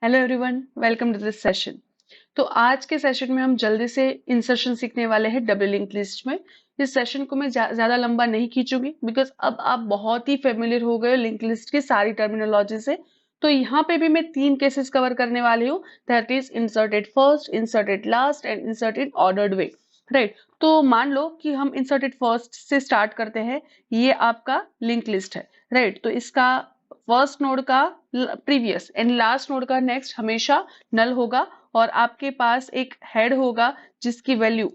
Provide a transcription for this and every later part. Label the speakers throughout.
Speaker 1: Hello everyone, welcome to this session. तो आज के सेशन में हम जल्दी से इंसर्शन सीखने वाले हैं डबल लिंक लिस्ट में। इस सेशन को मैं ज्यादा लंबा नहीं खींचूंगी बिकॉज अब आप बहुत ही फेमिलियर हो गए लिंक लिस्ट की सारी टर्मिनोलॉजी से। तो यहाँ पे भी मैं 3 केसेस कवर करने वाली हूँ, that is inserted first, inserted last and inserted ordered way. Right, तो मान लो कि हम इंसर्टेड फर्स्ट से स्टार्ट करते हैं। ये आपका लिंक लिस्ट है। राइट, तो इसका फर्स्ट नोड का प्रीवियस एंड लास्ट नोड का नेक्स्ट हमेशा नल होगा और आपके पास एक हेड होगा जिसकी वैल्यू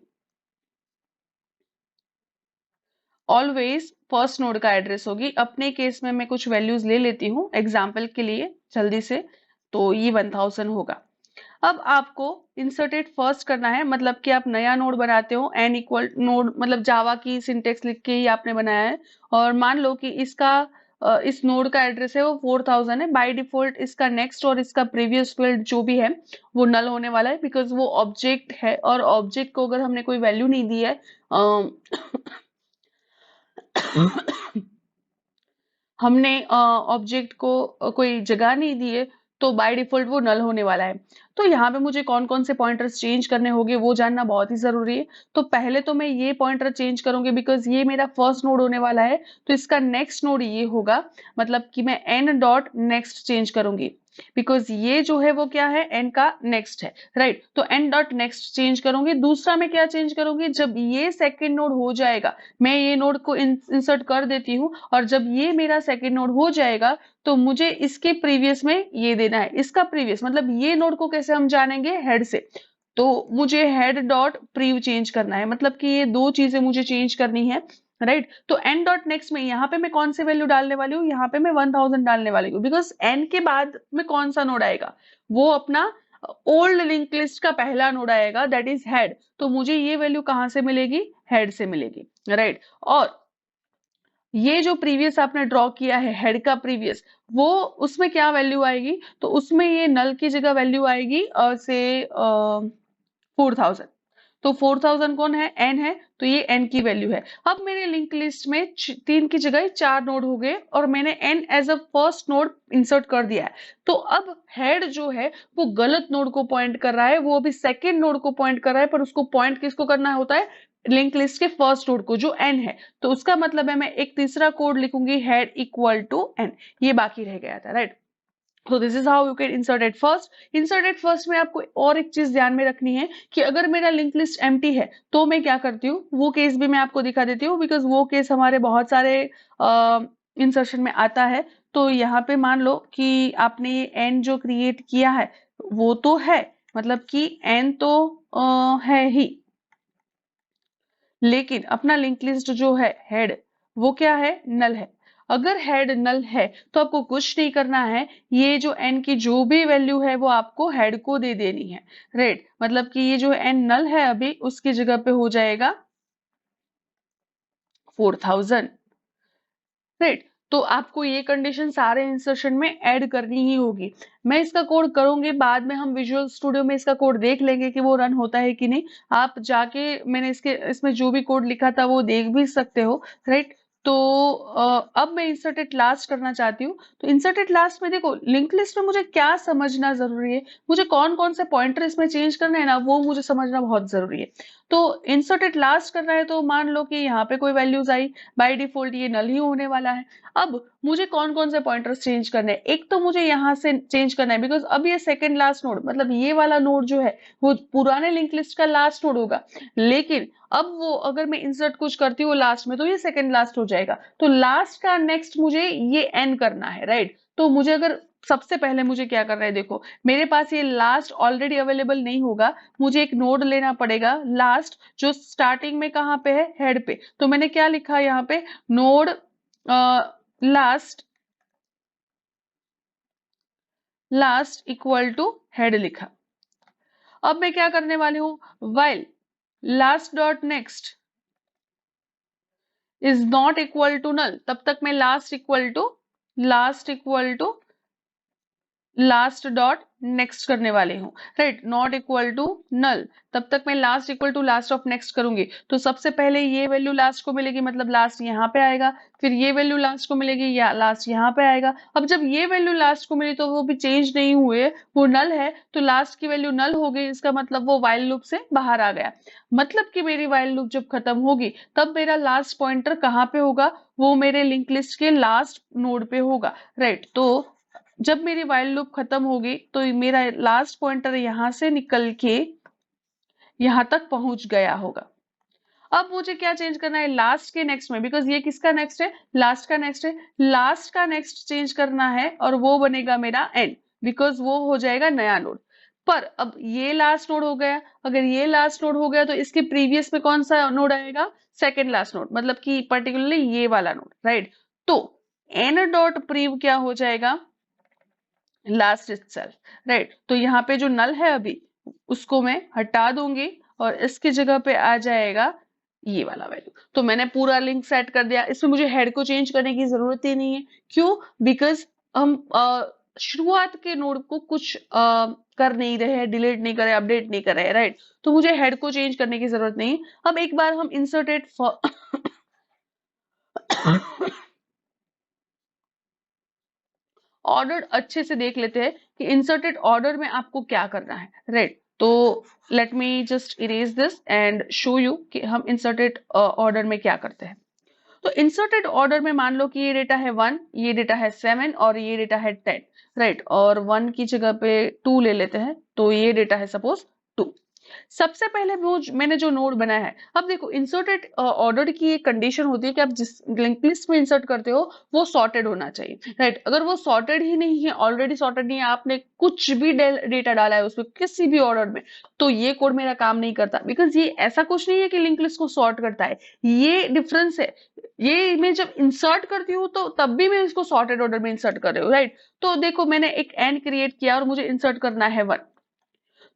Speaker 1: ऑलवेज फर्स्ट नोड का एड्रेस होगी। अपने केस में मैं कुछ वैल्यूज ले लेती हूँ एग्जाम्पल के लिए जल्दी से। तो ये 1000 होगा। अब आपको इंसर्टेड फर्स्ट करना है, मतलब कि आप नया नोड बनाते हो, एन इक्वल नोड मतलब जावा की सिंटेक्स लिख के ही आपने बनाया है। और मान लो कि इसका इस नोड का एड्रेस है वो 4000 है। बाय डिफॉल्ट इसका नेक्स्ट और इसका प्रीवियस फील्ड जो भी है वो नल होने वाला है बिकॉज वो ऑब्जेक्ट है और ऑब्जेक्ट को अगर हमने कोई वैल्यू नहीं दी है हमने ऑब्जेक्ट को कोई जगह नहीं दी है तो बाय डिफॉल्ट वो नल होने वाला है। तो यहाँ पे मुझे कौन कौन से पॉइंटर्स चेंज करने होंगे वो जानना बहुत ही जरूरी है। तो पहले तो मैं ये पॉइंटर चेंज करूंगी बिकॉज ये मेरा फर्स्ट नोड होने वाला है। तो इसका नेक्स्ट नोड ये होगा, मतलब कि मैं एन डॉट नेक्स्ट चेंज करूंगी बिकॉज ये जो है वो क्या है, एन का नेक्स्ट है। राइट, तो एन डॉट नेक्स्ट चेंज करूंगी। दूसरा मैं क्या चेंज करूंगी, जब ये सेकेंड नोड हो जाएगा मैं ये नोड को इंसर्ट कर देती हूँ और जब ये मेरा सेकेंड नोड हो जाएगा तो मुझे इसके प्रीवियस में ये देना है। इसका प्रीवियस मतलब ये नोड को कैसे हम जानेंगे, हेड से। तो मुझे हेड डॉट प्रीव चेंज करना है, मतलब कि ये दो चीजें मुझे चेंज करनी है। राइट, तो एन डॉट नेक्स्ट में यहाँ पे मैं कौन से वैल्यू डालने वाली हूँ, यहाँ पे मैं 1000 डालने वाली हूँ बिकॉज एन के बाद में कौन सा नोड आएगा, वो अपना ओल्ड लिंक लिस्ट का पहला नोड आएगा दैट इज हेड। तो मुझे ये वैल्यू कहाँ से मिलेगी, हेड से मिलेगी। राइट, और ये जो प्रीवियस आपने ड्रॉ किया है हेड का प्रीवियस, वो उसमें क्या वैल्यू आएगी, तो उसमें ये नल की जगह वैल्यू आएगी से 4000। तो 4000 कौन है, एन है, तो ये एन की वैल्यू है। अब मेरे लिंक लिस्ट में 3 की जगह 4 नोड हो गए और मैंने N as a first node insert कर दिया है। तो अब हेड जो है वो गलत नोड को पॉइंट कर रहा है, वो अभी सेकेंड नोड को पॉइंट कर रहा है, पर उसको पॉइंट किसको करना होता है, लिंक लिस्ट के फर्स्ट नोड को जो एन है। तो उसका मतलब है मैं एक तीसरा कोड लिखूंगी, हेड इक्वल टू एन। ये बाकी रह गया था। राइट, तो this is how you can insert at first. Insert at first में आपको और एक चीज ध्यान में रखनी है कि अगर मेरा लिंक लिस्ट एम्प्टी है तो मैं क्या करती हूँ, वो केस भी मैं आपको दिखा देती हूँ बिकॉज वो केस हमारे बहुत सारे इंसर्शन में आता है। तो यहाँ पे मान लो कि आपने ये एन जो क्रिएट किया है वो तो है, मतलब कि एन तो है ही, लेकिन अपना लिंक लिस्ट जो है हेड वो क्या है, नल है। अगर हेड नल है तो आपको कुछ नहीं करना है, ये जो एन की जो भी वैल्यू है वो आपको हेड को दे देनी है। राइट, मतलब कि ये जो एन नल है अभी उसकी जगह पे हो जाएगा 4000। राइट, तो आपको ये कंडीशन सारे इंसर्शन में ऐड करनी ही होगी। मैं इसका कोड करूंगी बाद में, हम विजुअल स्टूडियो में इसका कोड देख लेंगे कि वो रन होता है कि नहीं। आप जाके मैंने इसमें जो भी कोड लिखा था वो देख भी सकते हो। राइट, तो अब मैं इंसर्टेड लास्ट करना चाहती हूँ। तो इंसर्टेड लास्ट में देखो लिंक लिस्ट में मुझे क्या समझना जरूरी है, मुझे कौन कौन से पॉइंटर इसमें चेंज करना है ना, वो मुझे समझना बहुत जरूरी है। तो इंसर्टेड लास्ट करना है तो मान लो कि यहाँ पे कोई वैल्यूज आई, बाय डिफॉल्ट ये नल ही होने वाला है। अब मुझे कौन कौन से पॉइंटर्स चेंज करने हैं, एक तो मुझे यहाँ से चेंज करना है बिकॉज अब ये सेकंड लास्ट नोड, मतलब ये वाला नोड जो है वो पुराने लिंक लिस्ट का लास्ट नोड होगा। लेकिन अब वो अगर मैं इंसर्ट कुछ करती हूँ लास्ट में तो ये सेकंड लास्ट हो जाएगा। तो लास्ट का नेक्स्ट मुझे ये एन करना है। राइट, तो मुझे अगर सबसे पहले मुझे क्या करना है, देखो मेरे पास ये लास्ट ऑलरेडी अवेलेबल नहीं होगा, मुझे एक नोड लेना पड़ेगा लास्ट जो स्टार्टिंग में कहाँ पे है, हेड पे। तो मैंने क्या लिखा यहाँ पे, node last last equal to head लिखा। अब मैं क्या करने वाली हूं, while last dot next is not equal to null, तब तक मैं last equal to last dot next करने वाली हूँ, right, not equal to null, तब तक मैं last equal to last of next करूंगी। तो सबसे पहले ये वैल्यू लास्ट को मिलेगी, मतलब लास्ट यहाँ पे आएगा, फिर ये वैल्यू लास्ट को मिलेगी या लास्ट यहाँ पे आएगा। अब जब ये वैल्यू लास्ट को मिली तो वो भी चेंज नहीं हुए, वो नल है, तो लास्ट की वैल्यू नल हो गई, इसका मतलब वो वाइल लूप से बाहर आ गया। मतलब कि मेरी वाइल लूप जब खत्म होगी तब मेरा लास्ट पॉइंटर कहाँ पे होगा, वो मेरे लिंक लिस्ट के लास्ट नोड पे होगा, राइट। तो जब मेरी वाइल लूप खत्म होगी तो मेरा लास्ट पॉइंटर यहां से निकल के यहां तक पहुंच गया होगा। अब मुझे क्या चेंज करना है लास्ट के नेक्स्ट में, बिकॉज ये किसका नेक्स्ट है, लास्ट का नेक्स्ट है, लास्ट का नेक्स्ट चेंज करना है और वो बनेगा मेरा एन, बिकॉज वो हो जाएगा नया नोड। पर अब ये लास्ट नोड हो गया, अगर ये लास्ट नोड हो गया तो इसके प्रीवियस में कौन सा नोड आएगा, सेकेंड लास्ट नोड, मतलब कि पर्टिकुलरली ये वाला नोड, राइट। तो एन डॉट प्रीव क्या हो जाएगा, लास्ट इटसेल्फ, राइट। तो यहाँ पे जो नल है अभी उसको मैं हटा दूंगी और इसकी जगह पे आ जाएगा ये वाला वैल्यू। तो मैंने पूरा लिंक सेट कर दिया, इसमें मुझे हेड को चेंज करने की जरूरत ही नहीं है। क्यों, बिकॉज हम शुरुआत के नोड को कुछ कर नहीं रहे हैं, डिलीट नहीं कर रहे, अपडेट नहीं कर रहे, राइट। तो मुझे हेड को चेंज करने की जरूरत नहीं है। अब एक बार हम इंसर्टेड ऑर्डर अच्छे से देख लेते हैं कि इंसर्टेड ऑर्डर में आपको क्या करना है, राइट। तो let me just erase this and show you कि हम इंसर्टेड ऑर्डर में क्या करते हैं। तो इंसर्टेड ऑर्डर में मान लो कि ये डेटा है 1, ये डेटा है 7 और ये डेटा है 10, राइट। और 1 की जगह पे 2 ले लेते हैं, तो ये डेटा है सपोज 2। सबसे पहले वो मैंने जो नोड बनाया है, अब देखो इंसर्टेड ऑर्डर की एक कंडीशन होती है कि आप जिस लिंक लिस्ट में इंसर्ट करते हो वो सॉर्टेड होना चाहिए, राइट। अगर वो सॉर्टेड ही नहीं है, ऑलरेडी सॉर्टेड नहीं है, आपने कुछ भी डेटा डाला है उसमें किसी भी ऑर्डर में, तो ये कोड मेरा काम नहीं करता, बिकॉज ये ऐसा कुछ नहीं है कि लिंक लिस्ट को सॉर्ट करता है, ये डिफरेंस है। ये मैं जब इंसर्ट करती हूँ तो तब भी मैं इसको सॉर्टेड ऑर्डर में इंसर्ट कर रही हूँ, राइट। तो देखो मैंने एक एन क्रिएट किया और मुझे इंसर्ट करना है 1,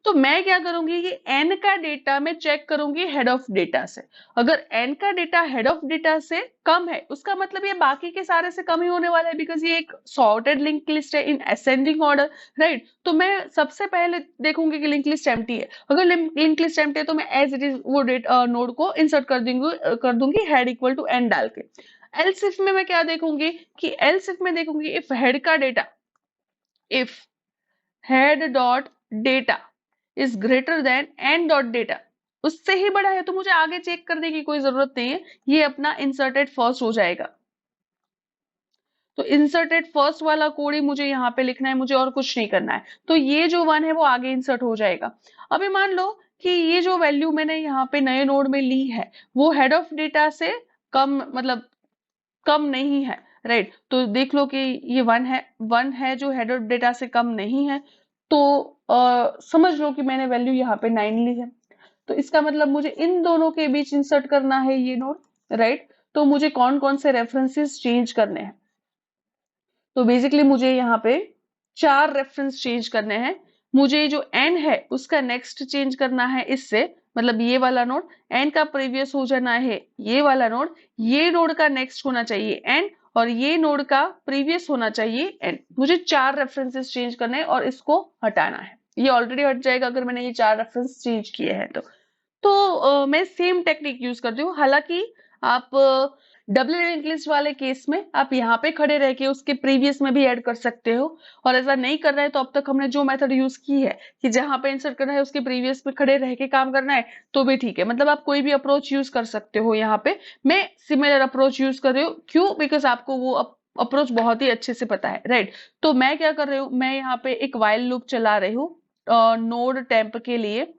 Speaker 1: तो मैं क्या करूंगी कि n का डेटा मैं चेक करूंगी हेड ऑफ डेटा से। अगर n का डेटा हेड ऑफ डेटा से कम है उसका मतलब ये बाकी के सारे से कम ही होने वाला है, बिकॉज ये एक सॉर्टेड लिंक लिस्ट है इन असेंडिंग ऑर्डर, राइट। तो मैं सबसे पहले देखूंगी कि लिंक लिस्ट एम्प्टी है। अगर लिंक लिस्ट एम्प्टी है तो मैं एज इट इज वो नोड को इंसर्ट कर दूंगी हेड इक्वल टू n डाल के। एल्स इफ में मैं क्या देखूंगी कि एल्स इफ में देखूंगी इफ हेड का data, if head dot data is greater than N dot data, उससे ही बड़ा है तो मुझे आगे चेक करने की कोई जरूरत नहीं है, ये अपना इंसर्टेड फर्स्ट हो जाएगा। तो इंसर्टेड फर्स्ट वाला कोड ही मुझे यहाँ पे लिखना है, मुझे और कुछ नहीं करना है। तो ये जो 1 है वो आगे इंसर्ट हो जाएगा। अभी मान लो कि ये जो वैल्यू मैंने यहाँ पे नए नोड में ली है वो हेड ऑफ डेटा से कम, मतलब कम नहीं है, राइट। तो देख लो कि ये 1 है जो हेड ऑफ डेटा से कम नहीं है, तो समझ लो कि मैंने वैल्यू यहाँ पे 9 ली है। तो इसका मतलब मुझे इन दोनों के बीच इंसर्ट करना है ये नोड, राइट। तो मुझे कौन कौन से रेफरेंसेस चेंज करने हैं, तो बेसिकली मुझे यहाँ पे 4 रेफरेंस चेंज करने हैं। मुझे जो n है उसका नेक्स्ट चेंज करना है इससे, मतलब ये वाला नोड, n का प्रीवियस हो जाना है ये वाला नोड, ये नोड का नेक्स्ट होना चाहिए n और ये नोड का प्रीवियस होना चाहिए n। मुझे 4 रेफरेंसेस चेंज करने हैं और इसको हटाना है। ये ऑलरेडी हट जाएगा अगर मैंने ये 4 रेफरेंस चेंज किए हैं तो मैं सेम टेक्निक यूज करती हूँ। हालांकि आप डबल लिंक लिस्ट वाले केस में आप यहाँ पे खड़े रह के उसके प्रीवियस में भी ऐड कर सकते हो, और ऐसा नहीं कर रहा है तो अब तक हमने जो मेथड यूज की है कि जहां पे इंसर्ट करना है उसके प्रीवियस में खड़े रह के काम करना है तो भी ठीक है। मतलब आप कोई भी अप्रोच यूज कर सकते हो। यहाँ पे मैं सिमिलर अप्रोच यूज कर रही हूँ, क्यों, बिकॉज आपको वो अप्रोच बहुत ही अच्छे से पता है, राइट। तो मैं क्या कर रही हूँ, मैं यहाँ पे एक वाइल लूप चला रही हूँ नोड टेम्प के लिए।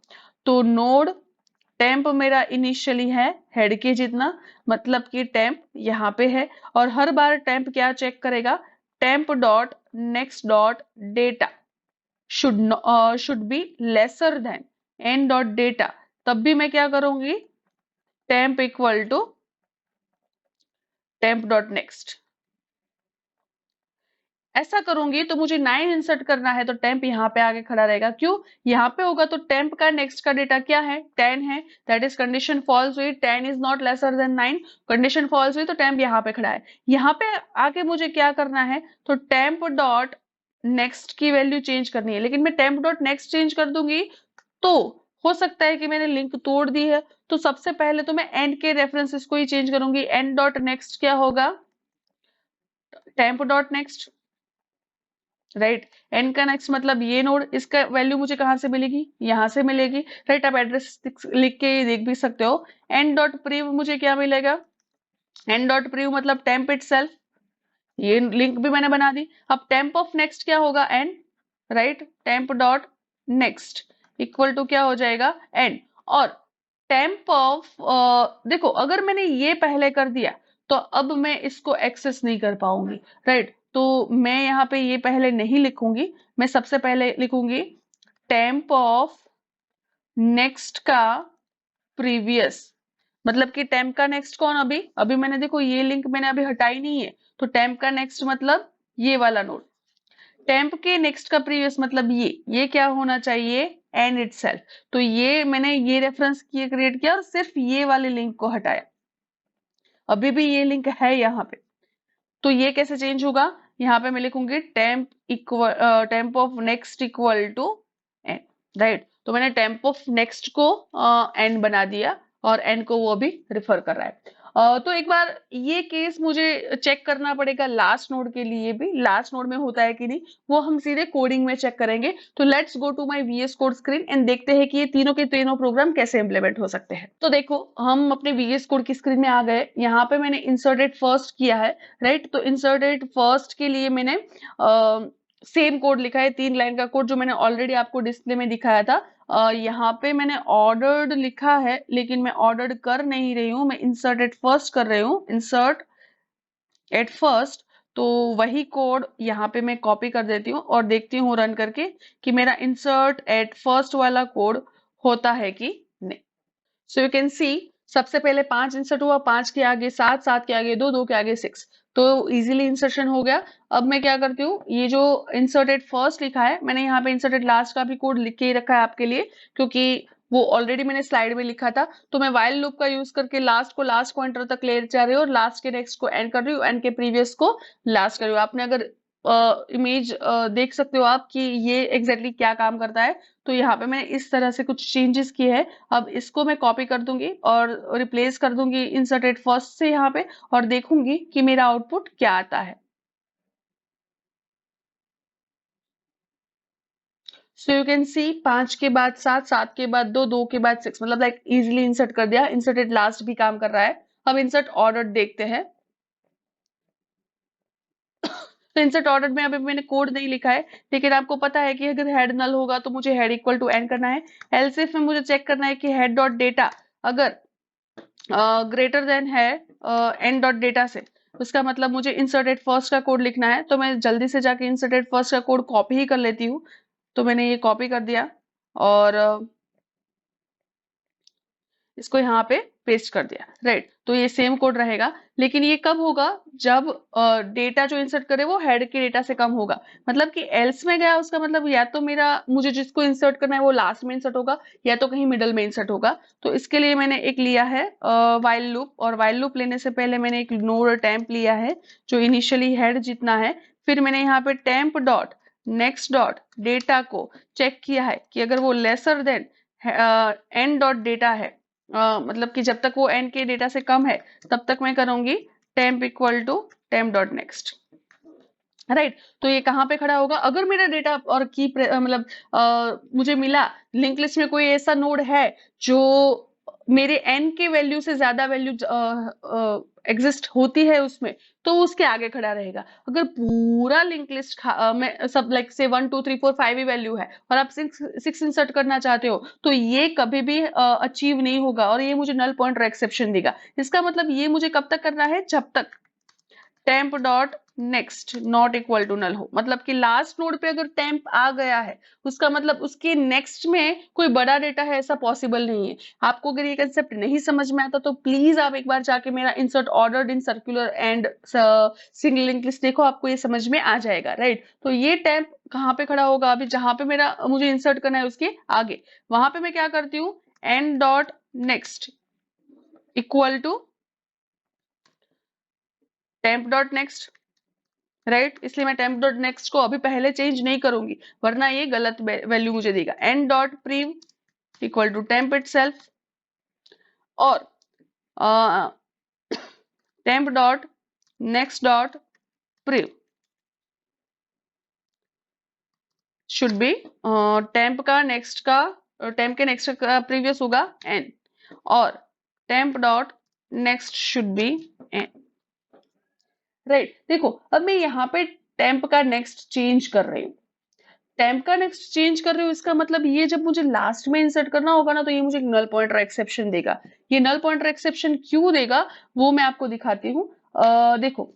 Speaker 1: तो नोड टेम्प मेरा इनिशियली है हेड के जितना, मतलब कि टेम्प यहाँ पे है, और हर बार टेम्प क्या चेक करेगा, temp dot next dot data should be lesser than N dot data. तब भी मैं क्या करूंगी, temp equal to temp dot next, ऐसा करूंगी तो मुझे 9 इंसर्ट करना है तो टेम्प यहाँ पे आगे खड़ा रहेगा। क्यों, यहाँ पे होगा तो टेम्प का नेक्स्ट का डेटा क्या है, 10 है, दैट इज कंडीशन फॉल्स हुई, 10 is not lesser than 9, condition false हुई तो टेम्प यहाँ पे खड़ा है। यहाँ पे आगे मुझे क्या करना है, तो टेम्प डॉट नेक्स्ट की वैल्यू चेंज करनी है, लेकिन मैं टेम्प डॉट नेक्स्ट चेंज कर दूंगी तो हो सकता है कि मैंने लिंक तोड़ दी है। तो सबसे पहले तो मैं एंड के रेफरेंसेस को ही चेंज करूंगी। एंड डॉट नेक्स्ट क्या होगा, temp dot next, right. N का नेक्स्ट मतलब ये नोड, इसका वैल्यू मुझे कहां से मिलेगी, यहां से मिलेगी, राइट। आप एड्रेस लिख के देख भी सकते हो। एन डॉट प्रीव मुझे क्या मिलेगा, एन डॉट प्रीव मतलब टेम्प इटसेल्फ, ये लिंक भी मैंने बना दी। अब टेम्प ऑफ नेक्स्ट क्या होगा, N, right. Temp dot next equal to क्या हो जाएगा, एन। और टेम्प ऑफ, देखो अगर मैंने ये पहले कर दिया तो अब मैं इसको एक्सेस नहीं कर पाऊंगी, राइट। तो मैं यहाँ पे ये पहले नहीं लिखूंगी, मैं सबसे पहले लिखूंगी टेम्प ऑफ नेक्स्ट का प्रीवियस, मतलब कि टेम्प का नेक्स्ट कौन, अभी अभी मैंने देखो ये लिंक मैंने अभी हटाई नहीं है, तो टेम्प का नेक्स्ट मतलब ये वाला नोड। टेम्प के नेक्स्ट का प्रीवियस मतलब ये क्या होना चाहिए, एंड इटसेल्फ। तो ये मैंने ये रेफरेंस किए क्रिएट किया और सिर्फ ये वाले लिंक को हटाया, अभी भी ये लिंक है यहाँ पे। तो ये कैसे चेंज होगा, यहाँ पे मैं लिखूंगी temp equal, temp of next equal to N, right. तो मैंने टेम्प ऑफ नेक्स्ट को एन बना दिया और एन को वो अभी रिफर कर रहा है। तो एक बार ये केस मुझे चेक करना पड़ेगा लास्ट नोड के लिए भी, लास्ट नोड में होता है कि नहीं, वो हम सीधे कोडिंग में चेक करेंगे। तो let's go to my VS code screen and देखते हैं कि ये तीनों के तीनों प्रोग्राम कैसे इंप्लीमेंट हो सकते हैं। तो देखो हम अपने वीएस कोड की स्क्रीन में आ गए, यहाँ पे मैंने इंसर्टेड फर्स्ट किया है, राइट। तो इंसर्टेड फर्स्ट के लिए मैंने सेम कोड लिखा है, 3 लाइन का कोड जो मैंने ऑलरेडी आपको डिस्प्ले में दिखाया था। यहाँ पे मैंने ऑर्डर्ड लिखा है, लेकिन मैं ऑर्डर्ड कर नहीं रही हूँ, मैं इंसर्ट एट फर्स्ट कर रही हूँ, इंसर्ट एट फर्स्ट। तो वही कोड यहाँ पे मैं कॉपी कर देती हूँ और देखती हूँ रन करके कि मेरा इंसर्ट एट फर्स्ट वाला कोड होता है कि नहीं। सो यू कैन सी, सबसे पहले 5 इंसर्ट हुआ, 5 के आगे 7, 7 के आगे 2, 2 के आगे 6, तो इजीली इंसर्शन हो गया। अब मैं क्या करती हूँ, ये जो इंसर्टेड फर्स्ट लिखा है, मैंने यहाँ पे इंसर्टेड लास्ट का भी कोड लिख के ही रखा है आपके लिए, क्योंकि वो ऑलरेडी मैंने स्लाइड में लिखा था। तो मैं व्हाइल लूप का यूज करके लास्ट को लास्ट पॉइंटर तक ले जा रही हूँ और लास्ट के नेक्स्ट को एंड कर रही हूँ, एंड के प्रीवियस को लास्ट कर रही हूँ। आपने अगर इमेज देख सकते हो आप कि ये एग्जैक्टली क्या काम करता है। तो यहाँ पे मैंने इस तरह से कुछ चेंजेस किए हैं। अब इसको मैं कॉपी कर दूंगी और रिप्लेस कर दूंगी इंसर्टेड फर्स्ट से यहाँ पे, और देखूंगी कि मेरा आउटपुट क्या आता है। सो यू कैन सी, 5 के बाद 7, 7 के बाद 2, 2 के बाद 6, मतलब लाइक इजिली इंसर्ट कर दिया। इंसर्टेड लास्ट भी काम कर रहा है। अब इंसर्ट ऑर्डर देखते हैं। तो इंसर्ट ऑर्डर में अभी मैंने कोड नहीं लिखा है, लेकिन आपको पता है कि अगर हेड नल होगा तो मुझे हेड इक्वल टू एंड करना है। एल्स इफ में मुझे चेक करना है कि हेड डॉट डेटा अगर ग्रेटर देन है एंड डॉट डेटा से, उसका मतलब मुझे इंसर्टेड फर्स्ट का कोड लिखना है। तो मैं जल्दी से जाके इंसर्टेड फर्स्ट का कोड कॉपी ही कर लेती हूँ। तो मैंने ये कॉपी कर दिया और इसको यहाँ पे पेस्ट कर दिया, राइट। तो ये सेम कोड रहेगा, लेकिन ये कब होगा, जब डेटा जो इंसर्ट करे वो हेड के डेटा से कम होगा। मतलब कि एल्स में गया, उसका मतलब या तो मेरा मुझे जिसको इंसर्ट करना है वो लास्ट में इंसर्ट होगा, या तो कहीं मिडल में इंसर्ट होगा। तो इसके लिए मैंने एक लिया है व्हाइल लूप, और व्हाइल लूप लेने से पहले मैंने एक नोड टेम्प लिया है जो इनिशियली हेड जितना है। फिर मैंने यहाँ पे temp dot next dot data को चेक किया है कि अगर वो lesser than and dot data है, मतलब कि जब तक वो एन के डेटा से कम है तब तक मैं करूंगी temp equal to temp dot next, right. तो ये कहाँ पे खड़ा होगा, अगर मेरा डेटा और की मतलब मुझे मिला लिंक लिस्ट में कोई ऐसा नोड है जो मेरे एन के वैल्यू से ज्यादा वैल्यू एग्जिस्ट होती है उसमें, तो वो उसके आगे खड़ा रहेगा। अगर पूरा लिंक लिस्ट में सब लाइक से 1 2 3 4 5 ही वैल्यू है और आप 6 इंसर्ट करना चाहते हो, तो ये कभी भी अचीव नहीं होगा और ये मुझे नल पॉइंटर एक्सेप्शन देगा। इसका मतलब ये मुझे कब तक करना है, जब तक temp dot next not equal to null हो। मतलब कि लास्ट नोड पे अगर टेम्प आ गया है, उसका मतलब उसके नेक्स्ट में कोई बड़ा डेटा है, ऐसा पॉसिबल नहीं है। आपको अगर ये कंसेप्ट नहीं समझ में आता तो प्लीज आप एक बार जाके मेरा insert ordered in circular and single link list देखो, आपको ये समझ में आ जाएगा, राइट। तो ये टेम्प कहाँ पे खड़ा होगा, अभी जहां पे मेरा मुझे इंसर्ट करना है उसके आगे, वहां पे मैं क्या करती हूँ, end dot next equal to temp dot next, right, इसलिए मैं टेम्प डॉट नेक्स्ट को अभी पहले चेंज नहीं करूंगी, वरना ये गलत वैल्यू मुझे देगा। And dot prev equal to temp itself, और temp dot next dot prev should be, temp के नेक्स्ट का प्रीवियस होगा एन, और temp dot next should be n. Right, देखो अब मैं यहाँ पे टेम्प का नेक्स्ट चेंज कर रही हूँ, टेम्प का नेक्स्ट चेंज कर रही हूँ, इसका मतलब ये जब मुझे लास्ट में इंसर्ट करना होगा ना, तो ये मुझे एक नल पॉइंटर एक्सेप्शन देगा। ये नल पॉइंटर एक्सेप्शन क्यों देगा वो मैं आपको दिखाती हूँ। देखो,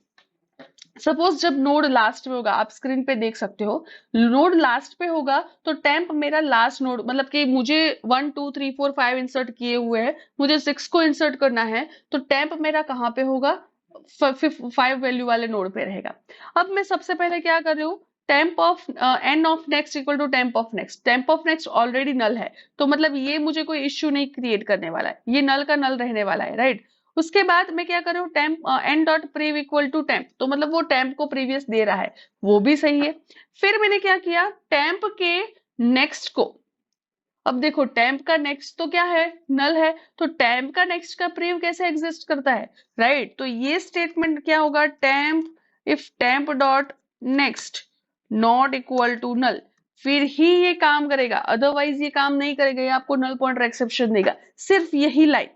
Speaker 1: सपोज जब नोड लास्ट में होगा, आप स्क्रीन पे देख सकते हो, नोड लास्ट पे होगा तो टेम्प मेरा लास्ट नोड, मतलब कि मुझे 1 2 3 4 5 इंसर्ट किए हुए हैं, मुझे 6 को इंसर्ट करना है, तो टेम्प मेरा कहाँ पे होगा, 5 वैल्यू वाले नोड पे रहेगा। अब मैं सबसे पहले क्या कर रही हूँ, temp of n of next equal to temp of next, temp of next already null है, तो मतलब ये मुझे कोई इश्यू नहीं क्रिएट करने वाला है, ये नल का नल रहने वाला है, राइट। उसके बाद मैं क्या कर रही हूँ, temp N dot prev equal to temp, तो मतलब वो टेम्प को प्रीवियस दे रहा है, वो भी सही है। फिर मैंने क्या किया, टेम्प के नेक्स्ट को, अब देखो टेम्प का नेक्स्ट तो क्या है, नल है, तो टेम्प का नेक्स्ट का प्रीव कैसे एग्जिस्ट करता है, राइट। तो ये स्टेटमेंट क्या होगा, temp if temp dot next not equal to null, फिर ही ये काम करेगा, अदरवाइज ये काम नहीं करेगा, ये आपको नल पॉइंटर एक्सेप्शन देगा। सिर्फ यही लाइन,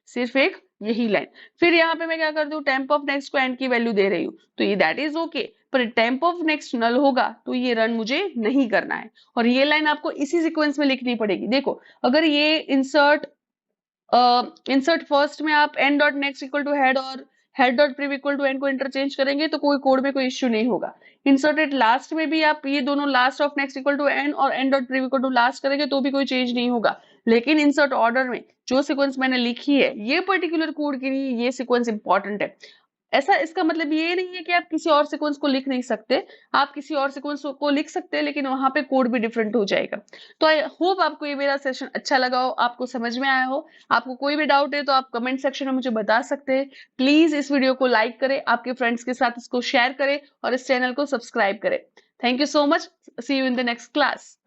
Speaker 1: सिर्फ एक यही लाइन। फिर यहाँ पे मैं क्या करती हूँ, टेम्प ऑफ नेक्स्ट को एंड की वैल्यू दे रही हूँ, तो ये दैट इज ओके, पर टेम्प ऑफ नेक्स्ट नल होगा तो ये रन मुझे नहीं करना है, और ये लाइन आपको इसी सीक्वेंस में लिखनी पड़ेगी। देखो, अगर ये इंसर्ट फर्स्ट में आप n dot next equal to head और head dot prev equal to n को इंटरचेंज करेंगे तो कोई कोड में कोई इश्यू नहीं होगा। इंसर्टेड लास्ट में भी आप ये दोनों last of next equal to n और n dot prev equal to last करेंगे तो भी कोई चेंज नहीं होगा। लेकिन इंसर्ट ऑर्डर में जो सीक्वेंस मैंने लिखी है, ये पर्टिकुलर कोड के लिए ये सीक्वेंस इंपॉर्टेंट है। ऐसा, इसका मतलब ये नहीं है कि आप किसी और सीक्वेंस को लिख नहीं सकते, आप किसी और सीक्वेंस को लिख सकते हैं, लेकिन वहां पे कोड भी डिफरेंट हो जाएगा। तो आई होप आपको ये मेरा सेशन अच्छा लगा हो, आपको समझ में आया हो। आपको कोई भी डाउट है तो आप कमेंट सेक्शन में मुझे बता सकते हैं। प्लीज इस वीडियो को लाइक करें, आपके फ्रेंड्स के साथ इसको शेयर करें और इस चैनल को सब्सक्राइब करें। Thank you so much, see you in the next class.